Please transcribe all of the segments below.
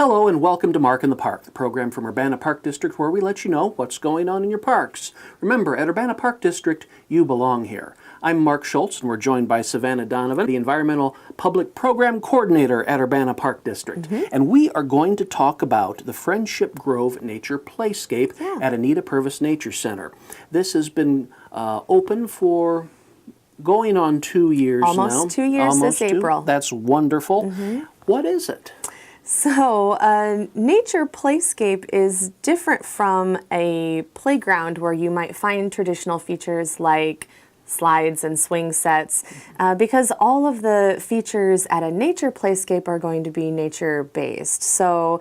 Hello and welcome to Mark in the Park, the program from Urbana Park District where we let you know what's going on in your parks. Remember, at Urbana Park District, you belong here. I'm Mark Schultz and we're joined by Savannah Donovan, the Environmental Public Program Coordinator at Urbana Park District. And we are going to talk about the Friendship Grove Nature Playscape at Anita Purvis Nature Center. This has been open for going on 2 years now. Almost 2 years this April. That's wonderful. What is it? So, Nature Playscape is different from a playground where you might find traditional features like slides and swing sets, because all of the features at a Nature Playscape are going to be nature-based. So,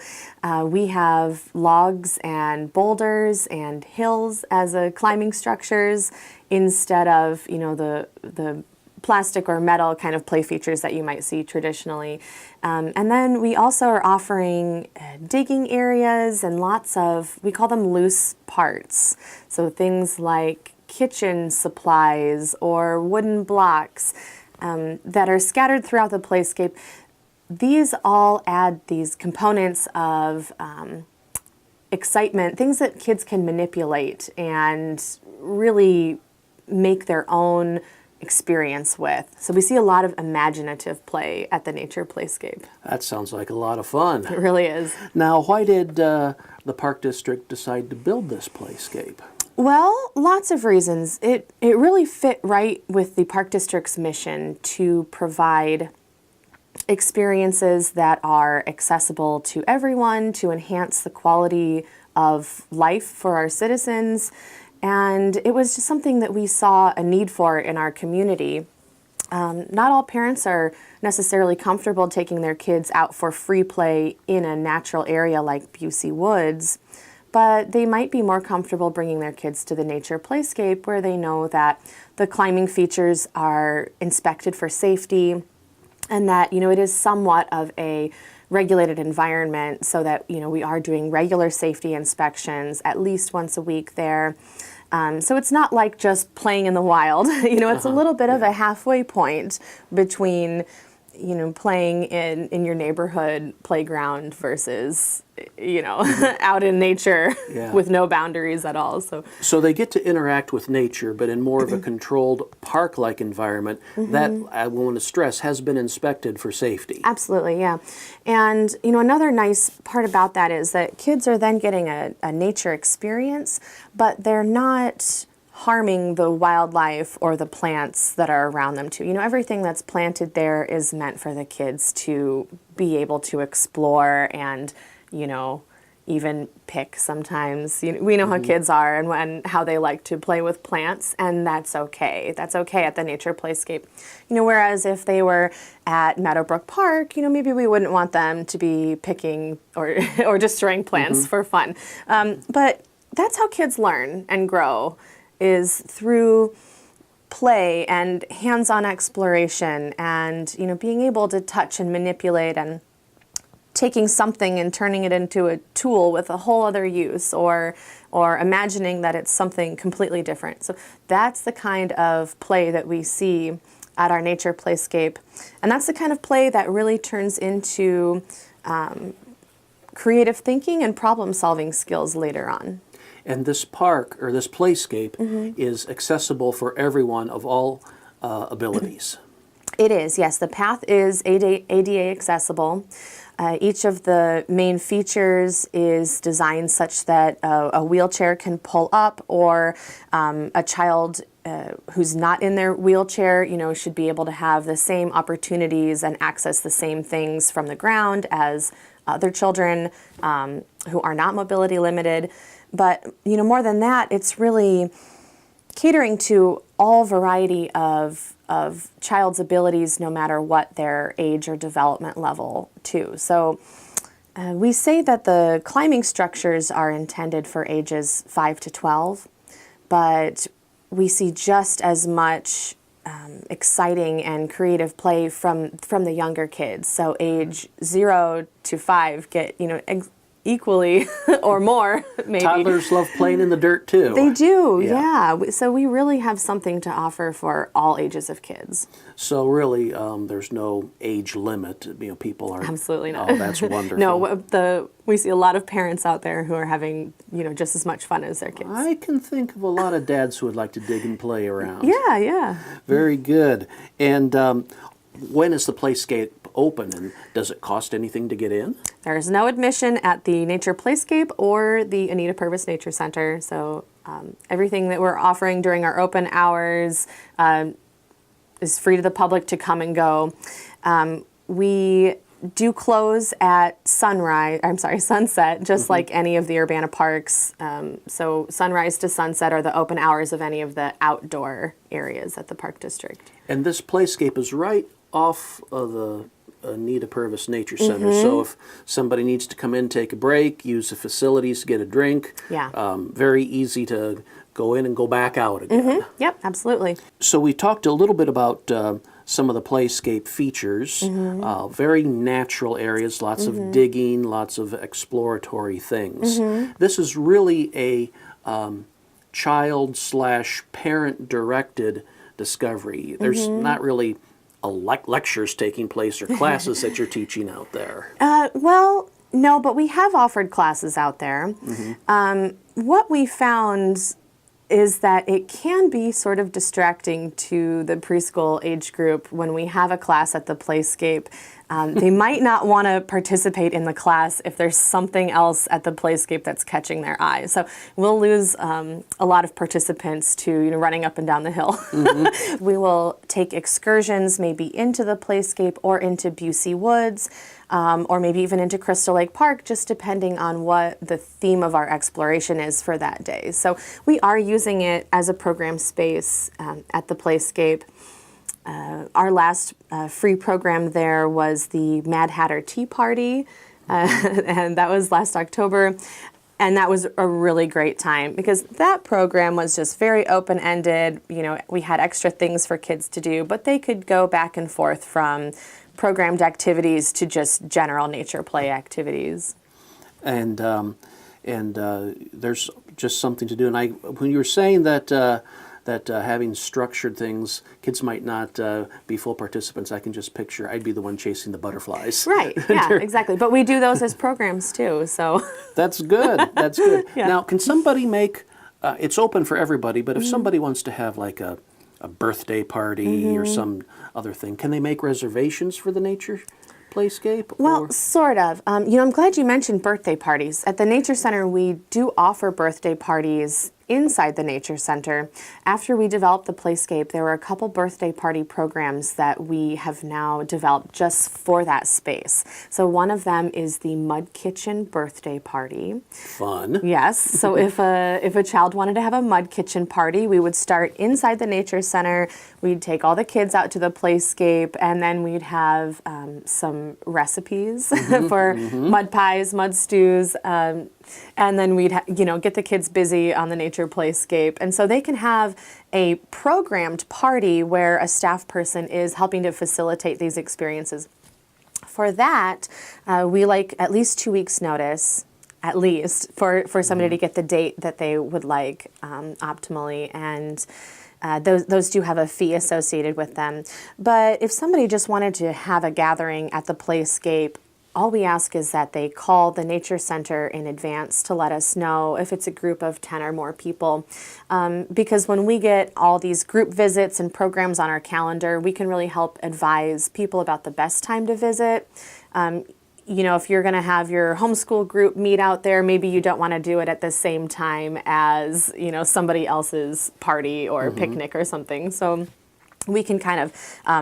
we have logs and boulders and hills as climbing structures instead of, the plastic or metal kind of play features that you might see traditionally. And then we also are offering digging areas and lots of, we call them loose parts. So things like kitchen supplies or wooden blocks that are scattered throughout the playscape. These all add these components of excitement, things that kids can manipulate and really make their own experience with. So we see a lot of imaginative play at the Nature Playscape. That sounds like a lot of fun. It really is. Now, why did the Park District decide to build this playscape? Well, lots of reasons. It really fit right with the Park District's mission to provide experiences that are accessible to everyone, to enhance the quality of life for our citizens. And it was just something that we saw a need for in our community. Not all parents are necessarily comfortable taking their kids out for free play in a natural area like Busey Woods, but they might be more comfortable bringing their kids to the Nature Playscape where they know that the climbing features are inspected for safety and that, it is somewhat of a regulated environment so that, we are doing regular safety inspections at least once a week there. So it's not like just playing in the wild. It's a little bit of a halfway point between, playing in your neighborhood playground versus, out in nature with no boundaries at all. So they get to interact with nature, but in more of a controlled park-like environment that, I want to stress, has been inspected for safety. Absolutely, yeah. And, another nice part about that is that kids are then getting a nature experience, but they're not harming the wildlife or the plants that are around them too. Everything that's planted there is meant for the kids to be able to explore and, even pick sometimes. We know how kids are and how they like to play with plants, and that's okay. That's okay at the Nature Playscape. Whereas if they were at Meadowbrook Park, maybe we wouldn't want them to be picking or destroying plants for fun. But that's how kids learn and grow, is through play and hands-on exploration and, being able to touch and manipulate and taking something and turning it into a tool with a whole other use or imagining that it's something completely different. So that's the kind of play that we see at our Nature Playscape. And that's the kind of play that really turns into creative thinking and problem-solving skills later on. And this park, or this playscape, is accessible for everyone of all abilities. It is, yes. The path is ADA accessible. Each of the main features is designed such that a wheelchair can pull up, or a child who's not in their wheelchair, should be able to have the same opportunities and access the same things from the ground as other children who are not mobility limited. But, more than that, it's really catering to all variety of child's abilities, no matter what their age or development level, too. So we say that the climbing structures are intended for ages 5 to 12, but we see just as much exciting and creative play from the younger kids. So age 0 to 5 get, equally or more, maybe. Toddlers love playing in the dirt too. They do, Yeah. yeah. So we really have something to offer for all ages of kids. So really, there's no age limit. People are Absolutely not. Oh, that's wonderful. No, we see a lot of parents out there who are having, just as much fun as their kids. I can think of a lot of dads who would like to dig and play around. Yeah, yeah. Very good. And when is the Playscape open, and does it cost anything to get in? There's no admission at the Nature Playscape or the Anita Purvis Nature Center. So everything that we're offering during our open hours is free to the public to come and go. We do close at sunset, just like any of the Urbana parks. So sunrise to sunset are the open hours of any of the outdoor areas at the Park District. And this Playscape is right off of the Anita Purvis Nature Center. So if somebody needs to come in, take a break, use the facilities to get a drink, very easy to go in and go back out again. Yep, absolutely. So we talked a little bit about some of the Playscape features, very natural areas, lots of digging, lots of exploratory things. This is really a child/parent-directed discovery. There's not really lectures taking place or classes that you're teaching out there. Well, no, but we have offered classes out there. What we found is that it can be sort of distracting to the preschool age group when we have a class at the Playscape. They might not want to participate in the class if there's something else at the Playscape that's catching their eye. So we'll lose a lot of participants to running up and down the hill. We will take excursions maybe into the Playscape or into Busey Woods, or maybe even into Crystal Lake Park, just depending on what the theme of our exploration is for that day. So we are using it as a program space at the Playscape. Our last free program there was the Mad Hatter Tea Party, and that was last October. And that was a really great time because that program was just very open-ended. We had extra things for kids to do, but they could go back and forth from programmed activities to just general nature play activities. And there's just something to do. And when you were saying that having structured things, kids might not be full participants, I can just picture I'd be the one chasing the butterflies. Right, yeah, exactly. But we do those as programs too, so. That's good, that's good. Yeah. Now, can somebody make, it's open for everybody, but if somebody wants to have like a birthday party or some other thing, can they make reservations for the Nature Playscape? Well, sort of. I'm glad you mentioned birthday parties. At the Nature Center, we do offer birthday parties inside the Nature Center. After we developed the Playscape, there were a couple birthday party programs that we have now developed just for that space. So one of them is the Mud Kitchen birthday party. Fun. Yes. So if a child wanted to have a mud kitchen party, we would start inside the Nature Center. We'd take all the kids out to the Playscape, and then we'd have some recipes for mud pies, mud stews, and then we'd get the kids busy on the Nature Playscape. And so they can have a programmed party where a staff person is helping to facilitate these experiences. For that, we like at least 2 weeks notice, at least, for somebody to get the date that they would like optimally. And those do have a fee associated with them. But if somebody just wanted to have a gathering at the Playscape, all we ask is that they call the Nature Center in advance to let us know if it's a group of 10 or more people. Because when we get all these group visits and programs on our calendar, we can really help advise people about the best time to visit. If you're going to have your homeschool group meet out there, maybe you don't want to do it at the same time as, somebody else's party or picnic or something. So we can kind of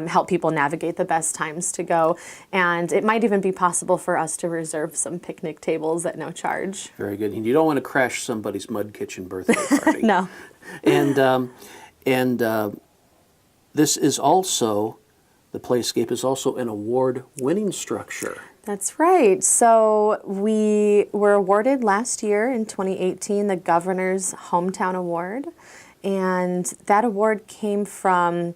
help people navigate the best times to go. And it might even be possible for us to reserve some picnic tables at no charge. Very good. And you don't want to crash somebody's mud kitchen birthday party. No. And this is also, the Playscape is also an award-winning structure. That's right. So we were awarded last year in 2018 the Governor's Hometown Award. And that award came from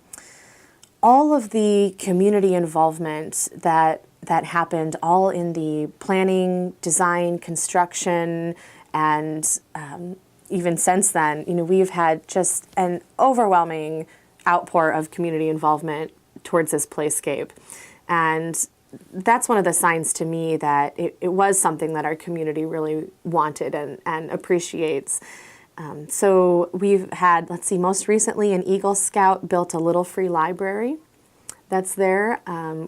all of the community involvement that that happened all in the planning, design, construction, and even since then, we've had just an overwhelming outpour of community involvement towards this playscape. And that's one of the signs to me that it was something that our community really wanted and appreciates. So we've had, most recently an Eagle Scout built a little free library that's there.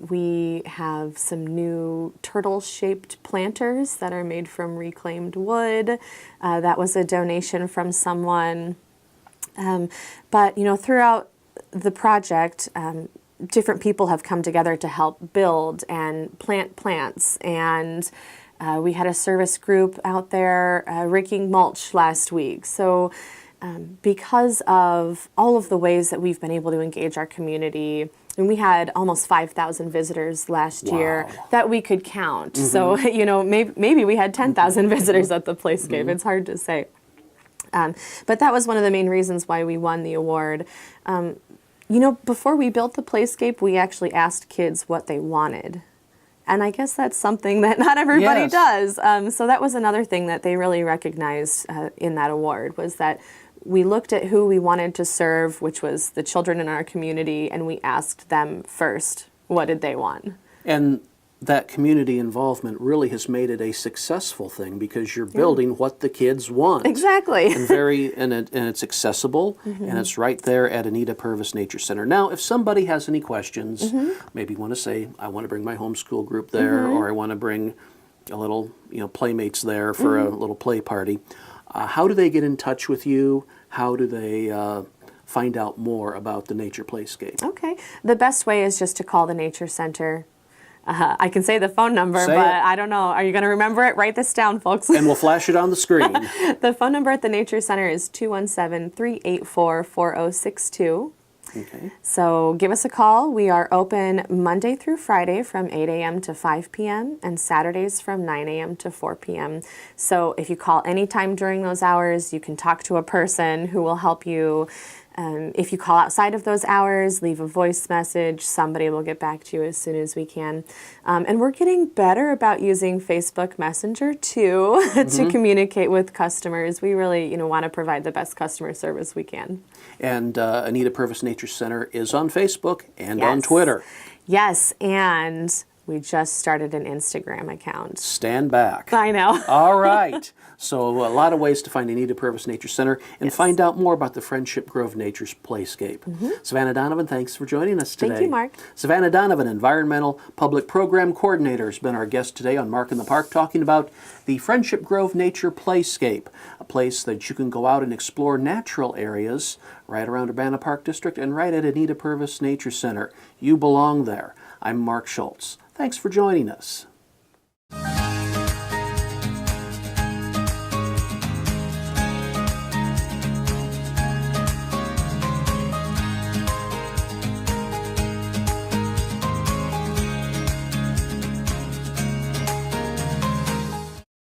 We have some new turtle-shaped planters that are made from reclaimed wood. That was a donation from someone. But throughout the project, different people have come together to help build and plant plants. And we had a service group out there raking mulch last week. So because of all of the ways that we've been able to engage our community, and we had almost 5,000 visitors last year that we could count. So, maybe we had 10,000 visitors at the Playscape. It's hard to say. But that was one of the main reasons why we won the award. Before we built the Playscape, we actually asked kids what they wanted. And I guess that's something that not everybody does. So that was another thing that they really recognized in that award, was that we looked at who we wanted to serve, which was the children in our community, and we asked them first, what did they want? And that community involvement really has made it a successful thing, because you're building what the kids want. Exactly. And it's accessible, and it's right there at Anita Purvis Nature Center. Now, if somebody has any questions, maybe want to say, I want to bring my homeschool group there, or I want to bring a little, playmates there for a little play party, how do they get in touch with you? How do they find out more about the Nature Playscape? Okay. The best way is just to call the Nature Center. I can say the phone number, Say but it. I don't know. Are you going to remember it? Write this down, folks. And we'll flash it on the screen. The phone number at the Nature Center is 217-384-4062. Okay. So give us a call. We are open Monday through Friday from 8 a.m. to 5 p.m. and Saturdays from 9 a.m. to 4 p.m. So if you call anytime during those hours, you can talk to a person who will help you. If you call outside of those hours, leave a voice message. Somebody will get back to you as soon as we can. And we're getting better about using Facebook Messenger too to communicate with customers. We really, want to provide the best customer service we can. And Anita Purvis Nature Center is on Facebook and on Yes. Twitter. Yes, and we just started an Instagram account. Stand back. I know. All right. So a lot of ways to find Anita Purvis Nature Center and find out more about the Friendship Grove Nature's Playscape. Savannah Donovan, thanks for joining us today. Thank you, Mark. Savannah Donovan, Environmental Public Program Coordinator, has been our guest today on Mark in the Park, talking about the Friendship Grove Nature Playscape, a place that you can go out and explore natural areas right around Urbana Park District and right at Anita Purvis Nature Center. You belong there. I'm Mark Schultz. Thanks for joining us.